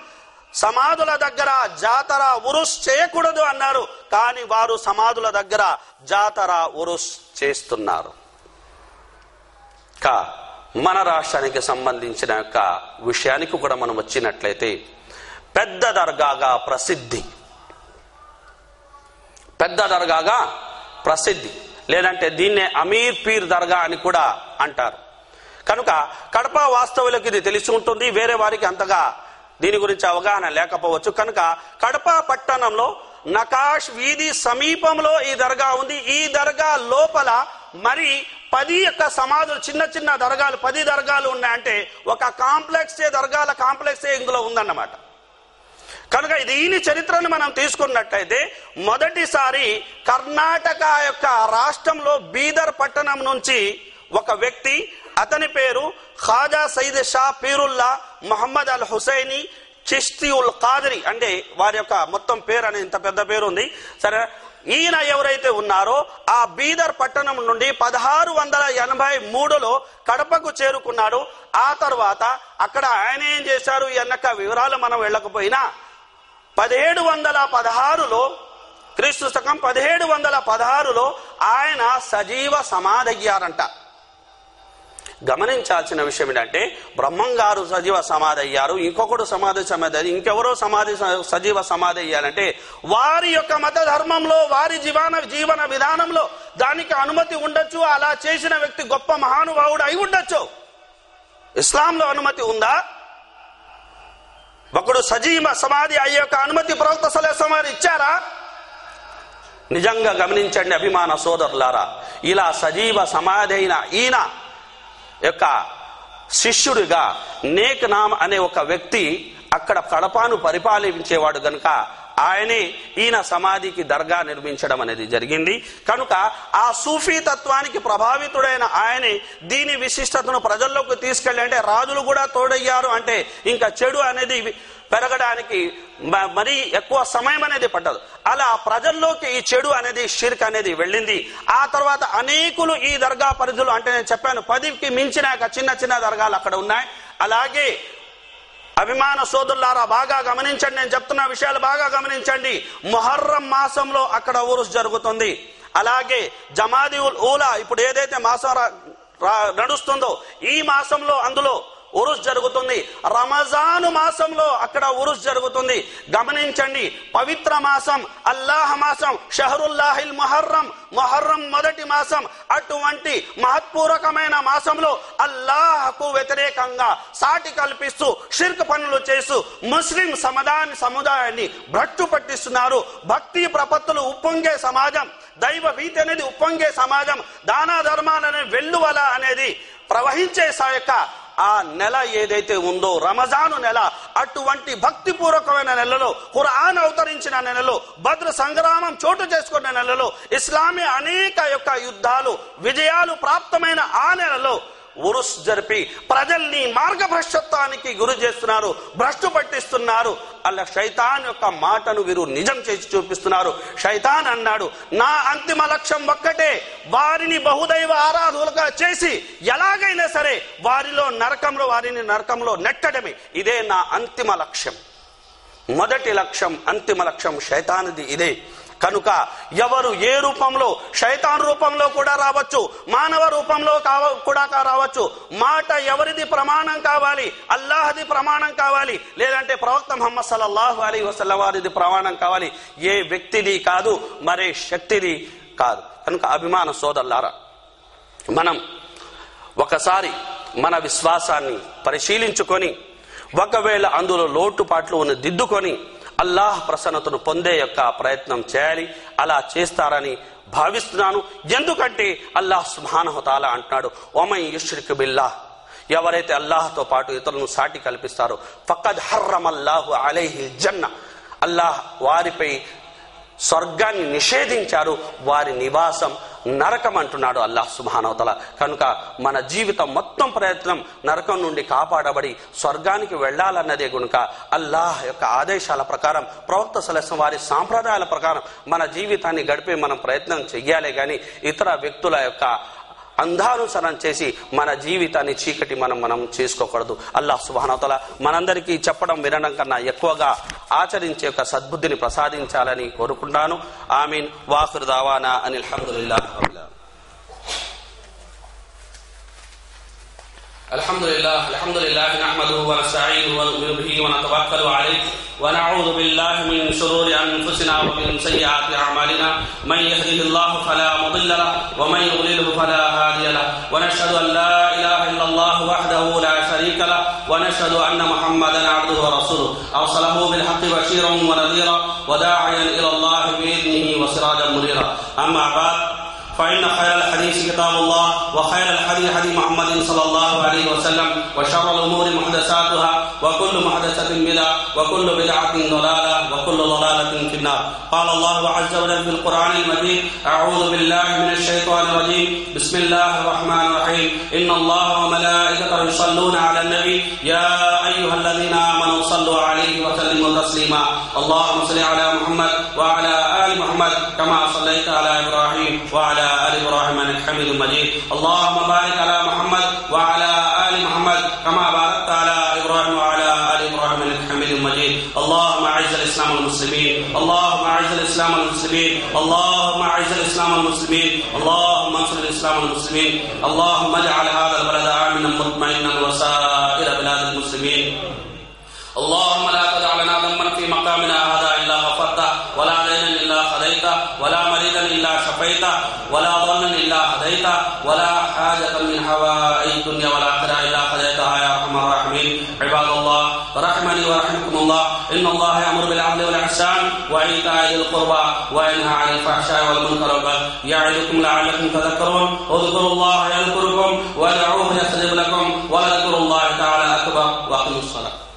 సమాధుల దగ్గర జాతర ఉరుస్ చేయకూడదు అన్నారు, కానీ వారు సమాధుల దగ్గర జాతర ఉరుస్ చేస్తున్నారు. మన రాష్ట్రానికి సంబంధించిన యొక్క విషయానికి కూడా మనం వచ్చినట్లయితే, పెద్ద దర్గాగా ప్రసిద్ధి, లేదంటే దీన్నే అమీర్ పీర్ దర్గా అని కూడా అంటారు. కనుక కడప వాస్తవులకు ఇది తెలిసి ఉంటుంది, వేరే వారికి అంతగా దీని గురించి అవగాహన లేకపోవచ్చు. కనుక కడప పట్టణంలో నకాష్ వీధి సమీపంలో ఈ దర్గా ఉంది. ఈ దర్గా లోపల మరి 10 యొక్క సమాధులు, చిన్న చిన్న దర్గాలు 10 దర్గాలు ఉన్నాయంటే ఒక కాంప్లెక్సే, దర్గాల కాంప్లెక్సే ఇందులో ఉందన్నమాట. కనుక దీని చరిత్రను మనం తీసుకున్నట్లయితే మొదటిసారి కర్ణాటక యొక్క రాష్ట్రంలో బీదర్ పట్టణం నుంచి ఒక వ్యక్తి, అతని పేరు ఖాజా సయ్యద్ షా పీరుల్లా మహమ్మద్ అల్ హుసైనీ చిష్తి ఉల్ ఖాదరి, అంటే వారి యొక్క మొత్తం పేరు అనేది ఇంత పెద్ద పేరు ఉంది సరే. ఈయన ఎవరైతే ఉన్నారో ఆ బీదర్ పట్టణం నుండి 1683లో కడపకు చేరుకున్నాడు. ఆ తర్వాత అక్కడ ఆయన ఏం చేశారు అన్నక వివరాలు మనం వెళ్ళకపోయినా 1716లో క్రీస్తు శకం 1716లో ఆయన సజీవ సమాధయ్యారంట. గమనించాల్సిన విషయం ఏంటంటే బ్రహ్మంగారు సజీవ సమాధి అయ్యారు, ఇంకొకడు సమాధి ఇంకెవరో సజీవ సమాధి అయ్యారంటే వారి యొక్క మత ధర్మంలో, వారి జీవన విధానంలో దానికి అనుమతి ఉండొచ్చు. అలా చేసిన వ్యక్తి గొప్ప మహానుభావుడు అయి ఉండొచ్చు. ఇస్లాంలో అనుమతి ఉందా? ఒకడు సజీవ సమాధి అయ్యే యొక్క అనుమతి ప్రవక్త సల్లల్లాహు అలైహి వసల్లం ఇచ్చారా? నిజంగా గమనించండి అభిమాన సోదరులారా, ఇలా సజీవ సమాధి అయిన ఈయన యొక్క శిష్యుడిగా నేక్ నామ్ అనే ఒక వ్యక్తి అక్కడ కడపను పరిపాలించేవాడు గనుక ఆయనే ఈయన సమాధికి దర్గా నిర్మించడం అనేది జరిగింది. కనుక ఆ సూఫీ తత్వానికి ప్రభావితుడైన ఆయనే దీని విశిష్టతను ప్రజల్లోకి తీసుకెళ్ళి, అంటే రాజులు కూడా తోడయ్యారు అంటే ఇంకా చెడు అనేది పెరగడానికి మరీ ఎక్కువ సమయం అనేది పట్టదు. అలా ప్రజల్లోకి ఈ చెడు అనేది షిర్క్ అనేది వెళ్ళింది. ఆ తర్వాత అనేకులు ఈ దర్గా పరిధులు, అంటే నేను చెప్పాను 10కి మించిన చిన్న చిన్న దర్గాలు అక్కడ ఉన్నాయి. అలాగే అభిమాన సోదరులారా బాగా గమనించండి, నేను చెప్తున్న విషయాలు బాగా గమనించండి. ముహర్రం మాసంలో అక్కడ ఉరుస్ జరుగుతుంది. అలాగే జమాది ఉల్ ఊలా ఇప్పుడు ఏదైతే మాసం నడుస్తుందో ఈ మాసంలో అందులో ఉరుస్ జరుగుతుంది. రమజాను మాసంలో అక్కడ ఉరుస్ జరుగుతుంది. గమనించండి, పవిత్ర మాసం అల్లాహ్ మాసం, షహరుల్లాహిల్ ముహర్రం, ముహర్రం మొదటి మాసం. అటువంటి మహత్పూర్వకమైన మాసంలో అల్లాహకు వ్యతిరేకంగా సాటి కల్పిస్తూ షిర్క్ పనులు చేస్తూ ముస్లిం సముదాయాన్ని భ్రష్టు పట్టిస్తున్నారు. భక్తి ప్రపత్తులు ఉప్పొంగే సమాజం, దైవ భీతి అనేది ఉప్పొంగే సమాజం, దాన ధర్మాలనే వెల్లువల అనేది ప్రవహించే యొక్క ఆ నెల ఏదైతే ఉందో రమజాను నెల, అటువంటి భక్తిపూర్వకమైన నెలలో, ఖురాన్ అవతరించిన నెలలో, బద్ర్ సంగ్రామం చోటు చేసుకున్న నెలలో, ఇస్లామీ అనేక యొక్క యుద్ధాలు విజయాలు ప్రాప్తమైన ఆ నెలలో ఉరుస్ జరిపి ప్రజల్ని మార్గభ్రష్టత్వానికి గురి చేస్తున్నారు, భ్రష్టు పట్టిస్తున్నారు. అలా శైతాన్ యొక్క మాటను వీరు నిజం చేసి చూపిస్తున్నారు. శైతాన్ అన్నాడు, నా అంతిమ లక్ష్యం ఒక్కటే, వారిని బహుదైవ ఆరాధులుగా చేసి ఎలాగైనా సరే వారిని నరకంలో నెట్టడమే. ఇదే నా అంతిమ లక్ష్యం. మొదటి లక్ష్యం, అంతిమ లక్ష్యం శైతానుది ఇదే. కనుక ఎవరు ఏ రూపంలో, శైతాన్ రూపంలో కూడా రావచ్చు, మానవ రూపంలో కూడా రావచ్చు. మాట ఎవరిది ప్రమాణం కావాలి? అల్లాహది ప్రమాణం కావాలి, లేదంటే ప్రవక్త ముహమ్మద్ సల్లల్లాహు అలైహి వసల్లం వారిది ప్రమాణం కావాలి. ఏ వ్యక్తిది కాదు, మరే శక్తిది కాదు. కనుక అభిమాన సోదరులారా, మనం ఒకసారి మన విశ్వాసాన్ని పరిశీలించుకొని ఒకవేళ అందులో లోటుపాట్లు ఉన్న దిద్దుకొని అల్లాహ్ ప్రసన్నతను పొందే యొక్క ప్రయత్నం చేయాలి. అలా చేస్తారని భావిస్తున్నాను. ఎందుకంటే అల్లాహ్ సుబ్హానహు తఆలా అంటున్నాడు, వమన్ యుష్రిక్ బిల్లాహ్, ఎవరైతే అల్లాహ్తో పాటు ఇతరులను సాటి కల్పిస్తారో ఫక్కద్ హర్రమల్లాహు అలైహిల్ జన్న, అల్లాహ్ వారిపై స్వర్గాన్ని నిషేధించారు, వారి నివాసం నరకం అంటున్నాడు అల్లాహ్ సుబ్హానహు తఆలా. కనుక మన జీవితం మొత్తం ప్రయత్నం నరకం నుండి కాపాడబడి స్వర్గానికి వెళ్లాలన్నదే కనుక అల్లాహ్ యొక్క ఆదేశాల ప్రకారం, ప్రవక్త సల్లల్లాహు అలైహి వసల్లం వారి సాంప్రదాయాల ప్రకారం మన జీవితాన్ని గడిపే మనం ప్రయత్నం చెయ్యాలి. కానీ ఇతర వ్యక్తుల యొక్క అంధానుసరణ చేసి మన జీవితాన్ని చీకటి మనం చేసుకోకూడదు. అల్లాహ్ సుబ్హానహు తఆలా మనందరికీ చెప్పడం వినడం కన్నా ఎక్కువగా ఆచరించే యొక్క సద్బుద్ధిని ప్రసాదించాలని కోరుకుంటాను. ఆమీన్. వాఖిరు దావానా అనిల్ హమ్దులిల్లాహి రబ్బిల్ ఆలమీన్. الحمد لله نحمده ونستعينه ونؤمن به ونتوكل عليه ونعوذ بالله من شرور انفسنا ومن سيئات اعمالنا من يهده الله فلا مضل له ومن يضلل فلا هادي له ونشهد ان لا اله الا الله وحده لا شريك له ونشهد ان محمدا عبده ورسوله ارسله بالحق بشيرا ونذيرا وداعيا الى الله باذنه وسراجا منيرا. اما بعد فإن خير الحديث كتاب الله وخير الهدي هدي محمد صلى الله عليه وسلم وشر الأمور محدثاتها وكل محدثة بدعة وكل بدعة ضلالة وكل ضلالة في النار. قال الله عز وجل في القرآن المجيد: أعوذ بالله من الشيطان الرجيم. بسم الله الرحمن الرحيم. إن الله وملائكته يصلون على النبي يا أيها الذين آمنوا صلوا عليه وسلموا تسليما. اللهم صل على محمد وعلى آل محمد كما صليت على إبراهيم وعلى آل إبراهيم إنك حميد مجيد. اللهم بارك على محمد وعلى آل محمد كما باركت على إبراهيم وعلى آل إبراهيم إنك حميد مجيد. اللهم أعز الإسلام والمسلمين. اللهم أعز الإسلام والمسلمين. اللهم أعز الإسلام والمسلمين. اللهم انصر الإسلام والمسلمين. اللهم اجعل هذا البلد آمنا مطمئنا وسائر بلاد المسلمين. اللهم لا تدع لنا ذنبا في مقامنا هذا إلا غفرته، ولا دينا إلا قضيته، ولا مريضا إلا شفيته، ولا ضالا إلا هديته، ولا حاجة من حوائج الدنيا والآخرة إلا قضيتها يا أرحم الراحمين. عباد الله، رحمني ورحمكم الله، إن الله يأمر بالعدل والإحسان وإيتاء ذي القربى وينهى عن الفحشاء والمنكر والبغي يعظكم لعلكم تذكرون. اذكروا الله يذكركم وادعوه يستجب لكم ولذكر الله تعالى أكبر. وأقيموا الصلاة.